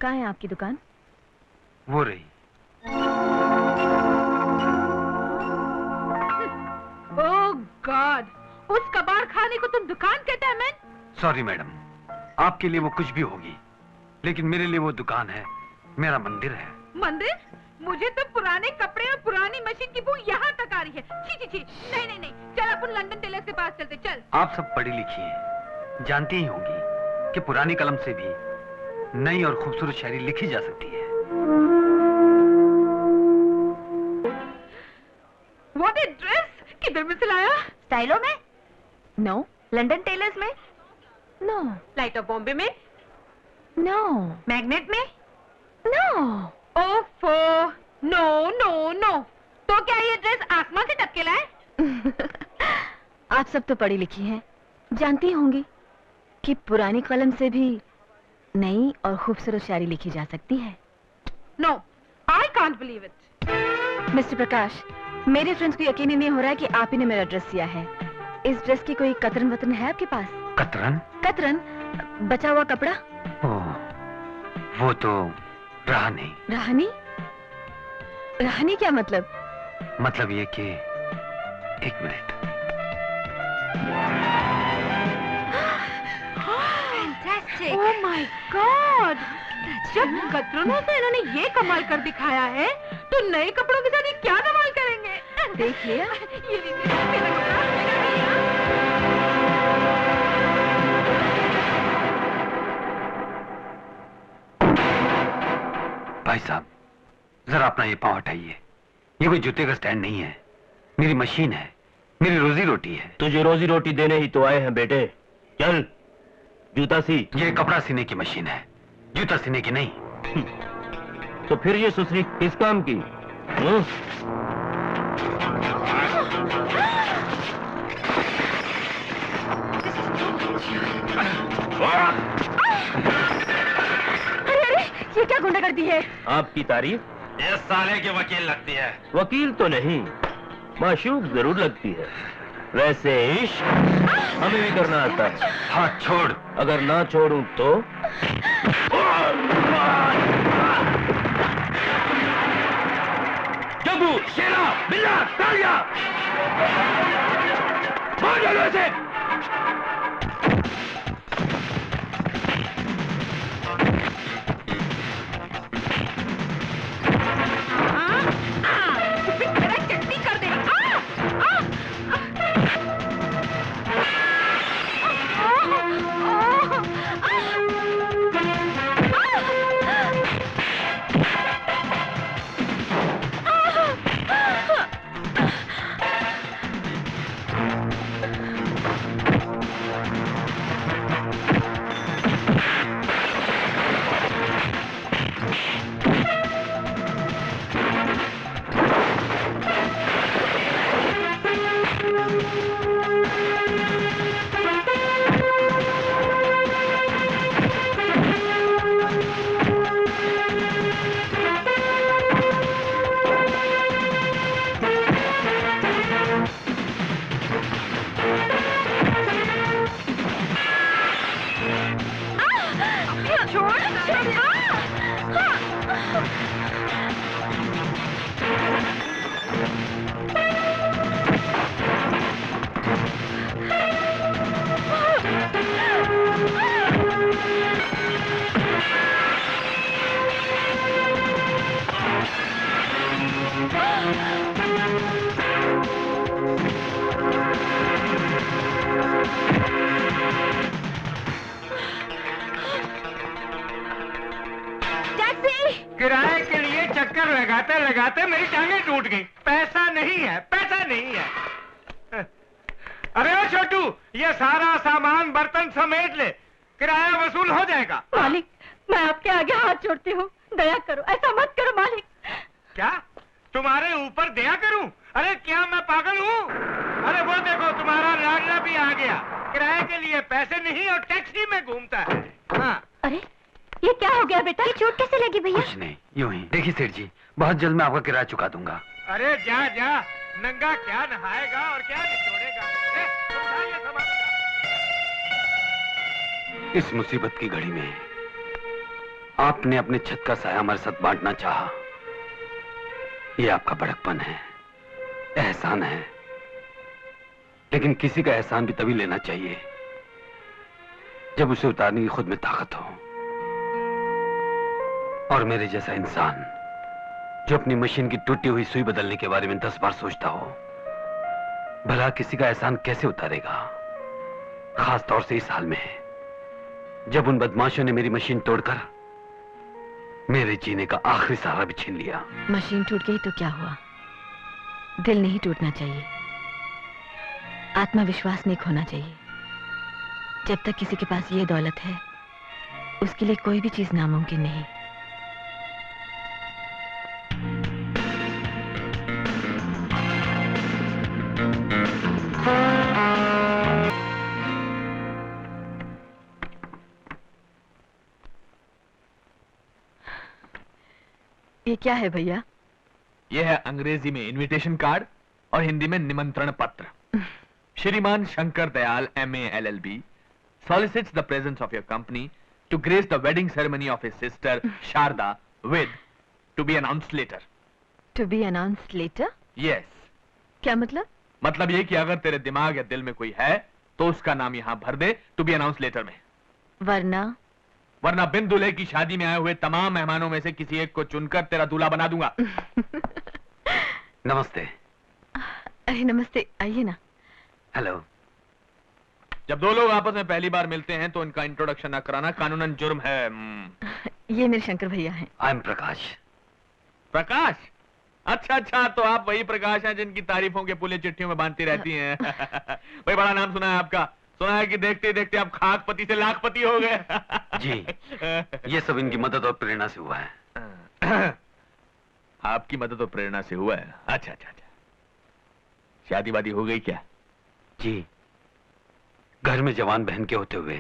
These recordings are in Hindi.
कहाँ है आपकी दुकान? वो रही। ओह गॉड, उस कबाड़ खाने को तुम दुकान कहते हैं? मैन सॉरी मैडम, आपके लिए वो कुछ भी होगी, लेकिन मेरे लिए वो दुकान है, मेरा मंदिर है। मंदिर? मुझे तो पुराने कपड़े और पुरानी मशीन की बू यहाँ तक आ रही है। छी छी छी, नहीं नहीं नहीं, चल अपन लंदन टेलर के पास चलते, चल। आप सब पढ़ी लिखी हैं, जानती ही होंगी कि पुरानी कलम से भी नई और खूबसूरत शायरी लिखी जा सकती है। What a dress! किधर में से लाया? स्टाइलो में? नो। लंदन टेलर्स में? नो। लाइट ऑफ बॉम्बे में? नो। मैग्नेट में? नो। ओफो, नो नो नो। तो क्या ये ड्रेस आसमान से टपके लाए? आप सब तो पढ़ी लिखी हैं, जानती होंगी कि पुरानी कलम से भी नई और खूबसूरत शायरी लिखी जा सकती है। No, I can't believe it. Mister Prakash, मेरे फ्रेंड्स को यकीन ही नहीं हो रहा है कि आप ही ने मेरा ड्रेस सिया है। इस ड्रेस की कोई कतरन वतरन है आपके पास? कतरन? कतरन, बचा हुआ कपड़ा। ओह, वो तो रहा नहीं। रहानी? रहानी क्या मतलब? मतलब ये कि एक मिनट। Oh my God! जब कतरनों से इन्होंने ये कमाल कर दिखाया है, तो नए कपड़ों के साथ ये क्या कमाल करेंगे? देख लिया? ये लीजिए, मेरा कपड़ा, मेरा कपड़ा। भाई साहब, जरा अपना ये पाँव हटाइए। ये कोई जूते का स्टैंड नहीं है, मेरी मशीन है, मेरी रोजी रोटी है। तुझे रोजी रोटी देने ही तो आए हैं बेटे। चल जूता सी। ये कपड़ा सीने की मशीन है, जूता सीने की नहीं। तो फिर ये सुसरी किस काम की? अरे ये क्या गुंडागर्दी है? आपकी तारीफ? ये साले की वकील लगती है। वकील तो नहीं, माशूक जरूर लगती है। वैसे इश्क हमें भी करना आता है। हाथ छोड़। अगर ना छोड़ूं तो? जग्गू, शेरा, बिल्ला, तालिया, मार डालो इसे। किराए के लिए चक्कर लगाते लगाते मेरी टांगें टूट गई। पैसा नहीं है, पैसा नहीं है। अरे ओ छोटू, ये सारा सामान बर्तन समेट ले, किराया वसूल हो जाएगा। मालिक, मैं आपके आगे हाथ जोड़ती हूँ, दया करो, ऐसा मत करो मालिक। क्या तुम्हारे ऊपर दया करूं? अरे क्या मैं पागल हूँ? अरे वो देखो तुम्हारा लाडला भी आ गया, किराए के लिए पैसे नहीं और टैक्सी में घूमता है। हाँ। अरे ये क्या हो गया बेटा? ये चोट कैसे लगी भैया? कुछ नहीं, यूं ही। देखिए सेठ जी, बहुत जल्द मैं आपका किराया चुका दूंगा। अरे जा जा, नंगा क्या नहाएगा और क्या निचोड़ेगा। उठा ये सामान। इस मुसीबत की घड़ी में आपने अपने छत का साया हमारे साथ बांटना चाहा। यह आपका बड़कपन है, एहसान है। लेकिन किसी का एहसान भी तभी लेना चाहिए जब उसे उतारने की खुद में ताकत हो। और मेरे जैसा इंसान जो अपनी मशीन की टूटी हुई सुई बदलने के बारे में 10 बार सोचता हो, भला किसी का एहसान कैसे उतारेगा? खास तौर से इस हाल में जब उन बदमाशों ने मेरी मशीन तोड़कर मेरे जीने का आखिरी सहारा भी छीन लिया। मशीन टूट गई तो क्या हुआ, दिल नहीं टूटना चाहिए, आत्मविश्वास नहीं खोना चाहिए। जब तक किसी के पास ये दौलत है, उसके लिए कोई भी चीज नामुमकिन नहीं। ये क्या है भैया? यह है अंग्रेजी में इनविटेशन कार्ड और हिंदी में निमंत्रण पत्र। श्रीमान Shankar Dayal MA LLB solicits the presence of your company to grace the wedding ceremony of his sister Sharda with to be announced later. To be announced later? Yes. क्या मतलब? मतलब ये कि अगर तेरे दिमाग या दिल में कोई है तो उसका नाम यहाँ भर दे to be announced later में। वरना बिन दूल्हे की शादी में आए हुए तमाम मेहमानों में से किसी एक को चुनकर तेरा दूल्हा बना दूंगा। नमस्ते। अरे नमस्ते, आइए ना। हेलो। जब दो लोग आपस में पहली बार मिलते हैं तो उनका इंट्रोडक्शन न कराना कानूनन जुर्म है। ये मेरे शंकर भैया हैं। आई एम प्रकाश। प्रकाश? अच्छा, तो आप वही प्रकाश हैं जिनकी तारीफों के पुले चिट्ठियों में बांधती रहती हैं। भाई बड़ा नाम सुना है आपका। सुना है कि देखते देखते आप खाकपति से लाखपति हो गए। जी, ये सब इनकी मदद और प्रेरणा से हुआ है। आपकी मदद और प्रेरणा से हुआ है? अच्छा। शादी वादी हो गई क्या? जी, घर में जवान बहन के होते हुए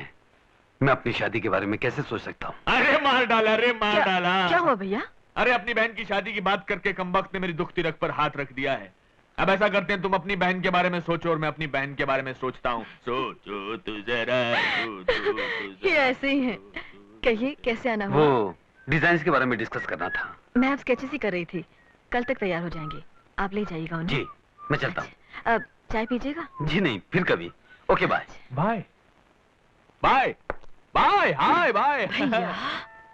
मैं अपनी शादी के बारे में कैसे सोच सकता हूँ? अरे मार डाला। क्या हुआ भैया? अरे अपनी बहन की शादी की बात करके कमबख्त ने मेरी दुखती रग पर हाथ रख दिया है। अब ऐसा करते हैं, तुम अपनी बहन के बारे में सोचो और मैं अपनी बहन के बारे में सोचता हूँ। सोचो तू जरा। ये ऐसे ही है। कहिए कैसे आना हुआ? वो डिजाइन के बारे में डिस्कस करना था। मैं अब स्केचेस ही कर रही थी, कल तक तैयार हो जाएंगे। आप ले जाइएगा उन्हें। जी, मैं चलता हूँ। अब चाय पीजिएगा? जी नहीं, फिर कभी। Okay, bye. Bye. Hi bye. भैया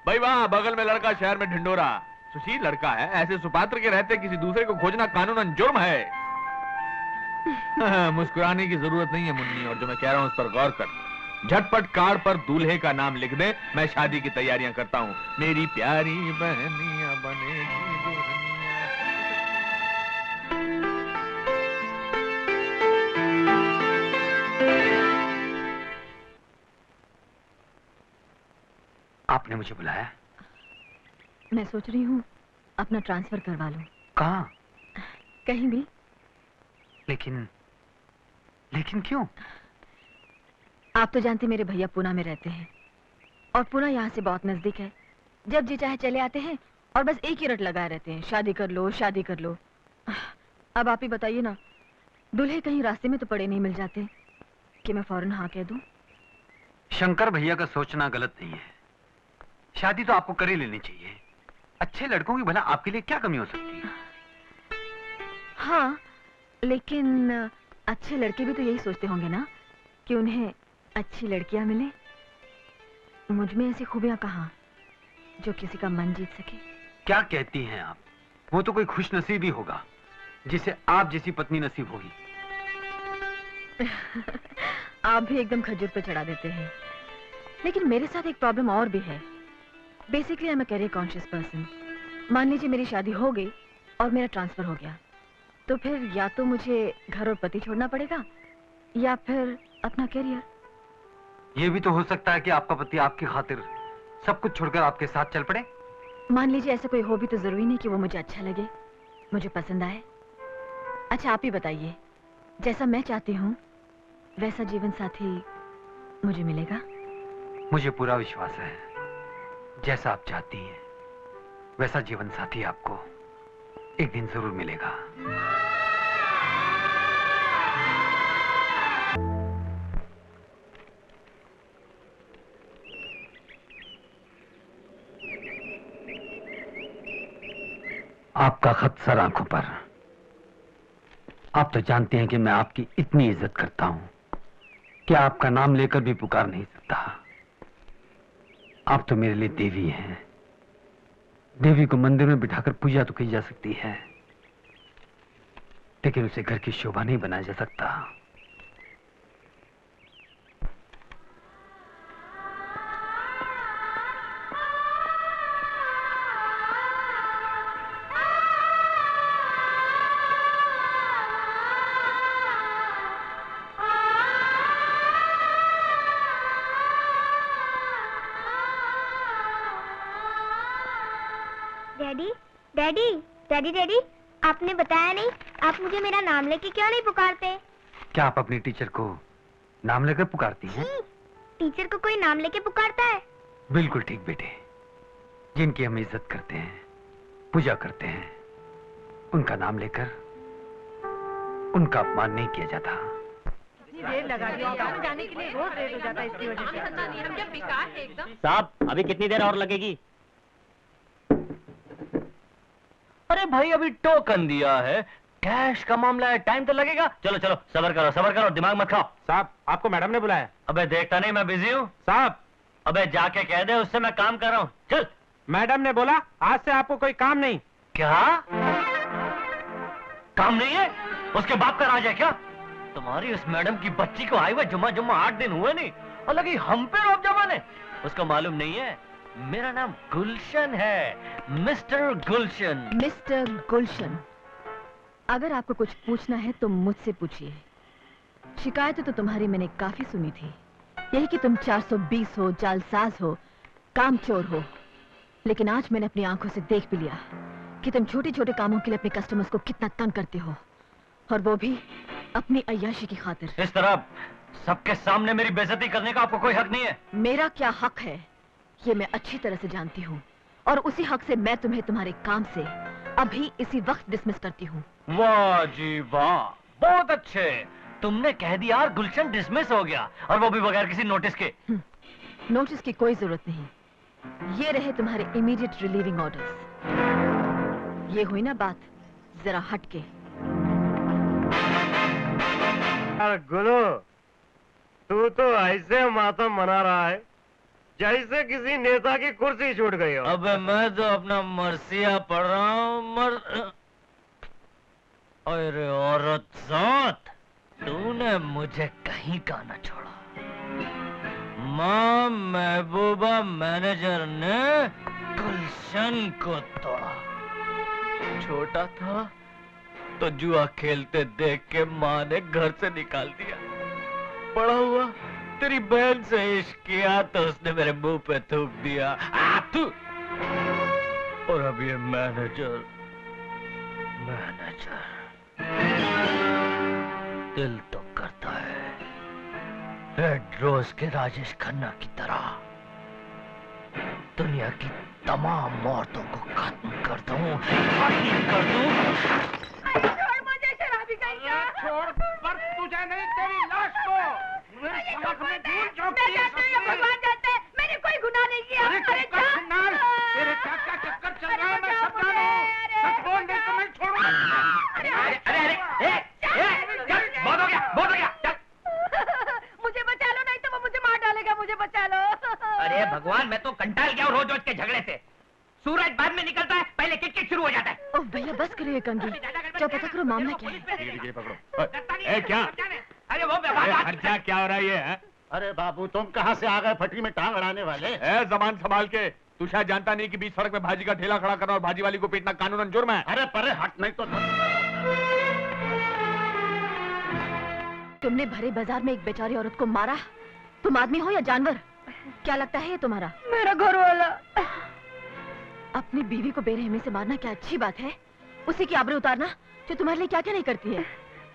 भाई वाह, बगल में लड़का, शहर में ढिंडोरा। सुशील लड़का है, ऐसे सुपात्र के रहते किसी दूसरे को खोजना कानूनन जुर्म है। मुस्कुराने की जरूरत नहीं है मुन्नी, और जो मैं कह रहा हूँ उस पर गौर कर। झटपट कार्ड पर दूल्हे का नाम लिख दे, मैं शादी की तैयारियां करता हूँ। मेरी प्यारी बहनिया बनेगी दुल्हनिया। आपने मुझे बुलाया? मैं सोच रही हूँ अपना ट्रांसफर करवा लूं। कहाँ? कहीं भी। लेकिन क्यों? आप तो जानते मेरे भैया पूना में रहते हैं, और पूना यहाँ से बहुत नजदीक है। जब जी चाहे चले आते हैं और बस एक ही रट लगाए रहते हैं, शादी कर लो। अब आप ही बताइए ना, दूल्हे कहीं रास्ते में तो पड़े नहीं मिल जाते कि मैं फौरन हाँ कह दूं? शंकर भैया का सोचना गलत नहीं है। शादी तो आपको कर ही लेनी चाहिए। अच्छे लड़कों की भला आपके लिए क्या कमी हो सकती है? हाँ, लेकिन अच्छे लड़के भी तो यही सोचते होंगे ना कि उन्हें अच्छी लड़कियां मिले। मुझ में ऐसी खूबियां कहाँ जो किसी का मन जीत सके। क्या कहती हैं आप? वो तो कोई खुशनसीब ही होगा जिसे आप जैसी पत्नी नसीब होगी। आप भी एकदम खजूर पे चढ़ा देते हैं। लेकिन मेरे साथ एक प्रॉब्लम और भी है। Basically I am a career conscious person. मान लीजिए मेरी शादी हो गई और मेरा ट्रांसफर हो गया, तो फिर या तो मुझे घर और पति छोड़ना पड़ेगा या फिर अपना कैरियर। ये भी तो हो सकता है कि आपका पति आपकी खातिर सब कुछ छोड़कर आपके साथ चल पड़े। मान लीजिए ऐसा कोई हो भी तो जरूरी नहीं कि वो मुझे अच्छा लगे, मुझे पसंद आए। अच्छा आप ही बताइए, जैसा मैं चाहती हूँ वैसा जीवन साथी मुझे मिलेगा? मुझे पूरा विश्वास है, जैसा आप चाहती हैं वैसा जीवन साथी आपको एक दिन जरूर मिलेगा। आपका खत सर आंखों पर। आप तो जानते हैं कि मैं आपकी इतनी इज्जत करता हूं कि आपका नाम लेकर भी पुकार नहीं सकता। आप तो मेरे लिए देवी हैं। देवी को मंदिर में बिठाकर पूजा तो की जा सकती है, लेकिन उसे घर की शोभा नहीं बनाया जा सकता। डैडी डैडी डैडी डैडी, आपने बताया नहीं, आप मुझे मेरा नाम लेके क्यों नहीं पुकारते? क्या आप अपनी टीचर को नाम लेकर पुकारती हैं? टीचर को कोई नाम लेके पुकारता है? बिल्कुल ठीक बेटे। जिनकी हम इज्जत करते हैं, पूजा करते हैं, उनका नाम लेकर उनका अपमान नहीं किया जाता। देर लगा दी जाने के लिए, रोज लेट हो जाता है इसकी वजह से। साहब अभी कितनी देर और लगेगी? अरे भाई अभी टोकन दिया है, कैश का मामला है, टाइम तो लगेगा। चलो चलो सबर करो, दिमाग मत खाओ। साहब आपको मैडम ने बुलाया। अबे देखता नहीं मैं बिजी हूँ। साहब अबे जाके कह दे उससे मैं काम कर रहा हूँ। चल। मैडम ने बोला आज से आपको कोई काम नहीं। क्या काम नहीं है? उसके बाप का राज है क्या? तुम्हारी उस मैडम की बच्ची को आए हुए जुम्मा 8 दिन हुए नहीं और लगी हम पे रोब जमाने। उसको मालूम नहीं है मेरा नाम गुलशन है, मिस्टर गुलशन। मिस्टर गुलशन, अगर आपको कुछ पूछना है तो मुझसे पूछिए। शिकायतें तो तुम्हारी मैंने काफी सुनी थी, यही कि तुम 420 हो, जालसाज हो, कामचोर हो। लेकिन आज मैंने अपनी आंखों से देख भी लिया कि तुम छोटे छोटे कामों के लिए अपने कस्टमर्स को कितना तंग करते हो, और वो भी अपनी अय्याशी की खातिर। इस तरह सबके सामने मेरी बेइज्जती करने का आपको कोई हक नहीं है। मेरा क्या हक है ये मैं अच्छी तरह से जानती हूँ, और उसी हक से मैं तुम्हें तुम्हारे काम से अभी इसी वक्त डिसमिस करती हूँ। वाह जी वाह, बहुत अच्छे। तुमने कह दिया यार गुलशन डिसमिस हो गया, और वो भी बगैर किसी नोटिस के। नोटिस की कोई जरूरत नहीं, ये रहे तुम्हारे इमीडिएट रिलीविंग ऑर्डर्स। ये हुई ना बात जरा हटके। गुरु तू तो ऐसे मातम मना रहा है जैसे किसी नेता की कुर्सी छूट गई हो। अबे मैं तो अपना मरसिया पढ़ रहा हूँ। अरे औरत जात, तूने मुझे कहीं का न छोड़ा। माँ महबूबा मैनेजर ने गुलशन को तोड़ा। छोटा था तो जुआ खेलते देख के माँ ने घर से निकाल दिया। बड़ा हुआ तेरी बहन से इश्क किया तो उसने मेरे मुंह पे थूक दिया। और अब ये मैनेजर दिल तो करता है रेड रोज के राजेश खन्ना की तरह दुनिया की तमाम औरतों को खत्म कर दूं, कर दूं। छोड़ मुझे शराबी कहीं का। छोड़ पर तुझे नहीं, तेरी लाश को भगवान जानते हैं, मैंने कोई गुनाह नहीं किया। तेरे क्या चक्कर चल रहा है मैं सब जानूं। सच बोल दे तो मैं छोड़ूंगा। बहुत हो गया चल। मुझे बचा लो, नहीं तो वो मुझे मार डालेगा। मुझे बचा लो। अरे भगवान, मैं तो कंटाल गया रोज रोज के झगड़े से। सूरज बाद में निकलता है, पहले किट शुरू हो जाता है। ओह भैया बस करो ये कंगी, चलो पता करो मामला क्या है। पकड़ो। क्या? अरे वो खर्चा क्या हो रहा है ये? अरे बाबू तुम कहाँ से आ गए फटरी में टांग अड़ाने वाले? जबान संभाल के। तू शायद जानता नहीं कि बीच सड़क में भाजी का ठेला खड़ा करना और भाजी वाली को पीटना कानूनन जुर्म है। अरे परे हट, नहीं तो तुमने भरे बाजार में एक बेचारी औरत को मारा। तुम आदमी हो या जानवर? क्या लगता है ये तुम्हारा? मेरा घर वाला। अपनी बीवी को बेरहमी से मारना क्या अच्छी बात है? उसी की आबरू उतारना जो तुम्हारे लिए क्या क्या नहीं करती है।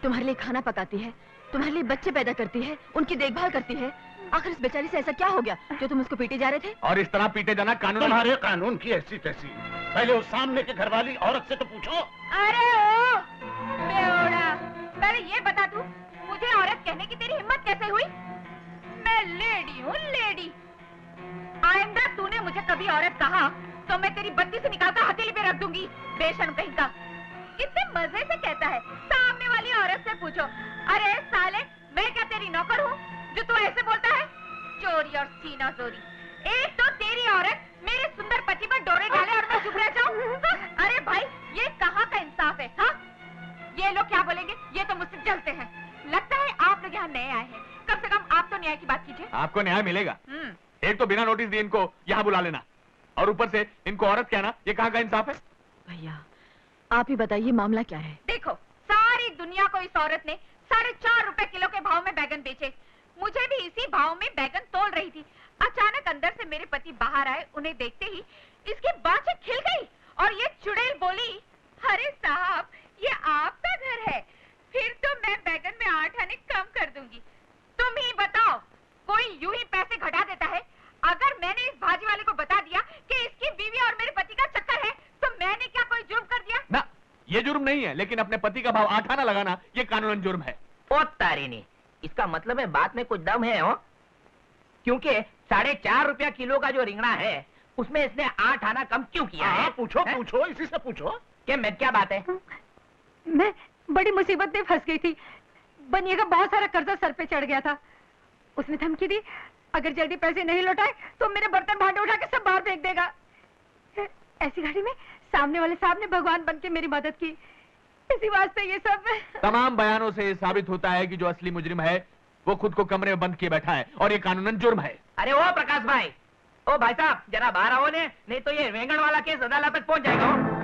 तुम्हारे लिए खाना पकाती है, तुम्हारे लिए बच्चे पैदा करती है, उनकी देखभाल करती है। आखिर इस बेचारी से ऐसा क्या हो गया जो तुम उसको पीटे जा रहे थे? और इस तरह पीटे जाना कानून? तुम्हारे कानून की ऐसी तैसी। पहले उस सामने के घर वाली औरत से तो पूछो। अरे ओ बेवड़ा, पहले ये बता तू, मुझे औरत कहने की तेरी हिम्मत कैसे हुई? मैं लेडी हूँ, लेडी। आइंदा तूने मुझे कभी औरत कहा तो मैं तेरी बत्ती से निकालकर हथेली पे रख दूंगी। बेशर्म कहीं का। कितने मजे से कहता है, सामने वाली औरत से पूछो। अरे साले, मैं क्या तेरी नौकर हूँ जो तू ऐसे बोलता है? चोरी और सीना चोरी। एक तो तेरी औरत मेरे सुंदर पति पर डोरे डाले और मैं चुप रह जाऊं? अरे भाई, ये कहाँ का इंसाफ है? हाँ, ये लोग क्या बोलेंगे? ये तो मुझसे जलते हैं। लगता है आप लोग यहाँ नए आए हैं। कम से कम आप तो न्याय की बात कीजिए। आपको न्याय मिलेगा। एक तो बिना नोटिस दिए इनको यहाँ बुला लेना, और ऊपर से इनको औरत कहना, ये कहाँ का इंसाफ है? भैया, आप ही बताइए मामला क्या है? देखो, सारी दुनिया को इस औरत ने 4.5 रुपए किलो के भाव में बैगन बेचे। मुझे भी इसी भाव में बैगन तोल रही थी। अचानक अंदर से मेरे पति बाहर आए। उन्हें देखते ही इसकी बातें खिल गई और ये चुड़ैल बोली, अरे साहब, ये आपका घर है, फिर तो मैं बैगन में 8 आने कम कर दूंगी। तुम ही बताओ, कोई यूं ही पैसे घटा देता है? अगर मैंने इस भाजी वाले को बता दिया कि इसकी बीवी और मेरे पति का चक्कर है, तो मैंने क्या कोई जुर्म कर दिया? ना, ये जुर्म नहीं है, लेकिन अपने पति का भाव 8 आना लगाना ये कानूनन जुर्म है। ओ तारीनी, इसका मतलब है बात में कुछ दम है हो? क्योंकि 4.5 रुपया किलो का जो रिंगड़ा है उसमें इसने 8 आना कम क्यों किया है? पूछो पूछो, इसी से पूछो। क्या बात है? मैं बड़ी मुसीबत में फंस गई थी। बनिए का बहुत सारा कर्जा सर पे चढ़ गया था। उसने धमकी दी, अगर जल्दी पैसे नहीं लौटाए तो मेरे बर्तन भांडे उठा के सब बाहर फेंक देगा। ऐसी घड़ी में सामने वाले साहब ने भगवान बन के मेरी मदद की। इसी वास्ते ये सब। तमाम बयानों से साबित होता है कि जो असली मुजरिम है वो खुद को कमरे में बंद किए बैठा है, और ये कानूनन जुर्म है। अरे ओ प्रकाश भाई, ओ भाई साहब, जरा बाहर आओ ने, नहीं तो ये वेंगण वाला केस अदालत तक पहुंच जाएगा।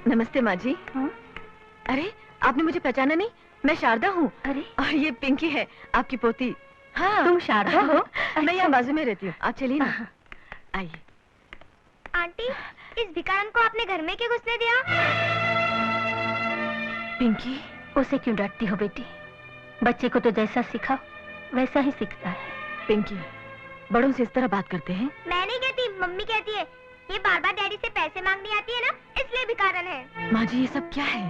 नमस्ते माँ जी। अरे, आपने मुझे पहचाना नहीं? मैं शारदा हूँ। अरे, और ये पिंकी है, आपकी पोती। हाँ, तुम शारदा हो? मैं यहाँ बाजू में रहती हूँ। आप चलिए ना, आइए। आंटी, इस भिखारन को आपने घर में क्यों घुसने दिया? पिंकी, उसे क्यों डांटती हो बेटी? बच्चे को तो जैसा सिखाओ वैसा ही सीखता है। पिंकी, बड़ों से इस तरह बात करते हैं? मैं नहीं कहती, मम्मी कहती है। ये बार बार डैडी से पैसे मांगनी आती है ना, इसलिए भिखारन है। माँ जी, ये सब क्या है?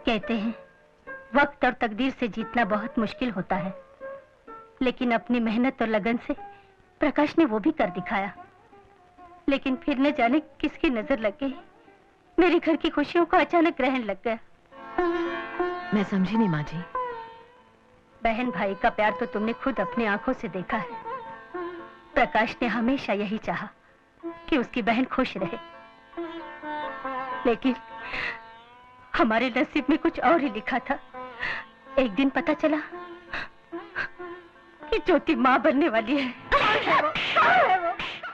कहते हैं वक्त और तकदीर से जीतना बहुत मुश्किल होता है, लेकिन अपनी मेहनत और लगन से प्रकाश ने वो भी कर दिखाया। लेकिन फिर न जाने किसकी नजर लग गई, मेरे घर की खुशियों को अचानक ग्रहण लग गया। मैं समझी नहीं माँ जी। बहन भाई का प्यार तो तुमने खुद अपनी आंखों से देखा है। प्रकाश ने हमेशा यही चाहा कि उसकी बहन खुश रहे, लेकिन हमारे नसीब में कुछ और ही लिखा था। एक दिन पता चला कि ज्योति माँ बनने वाली है।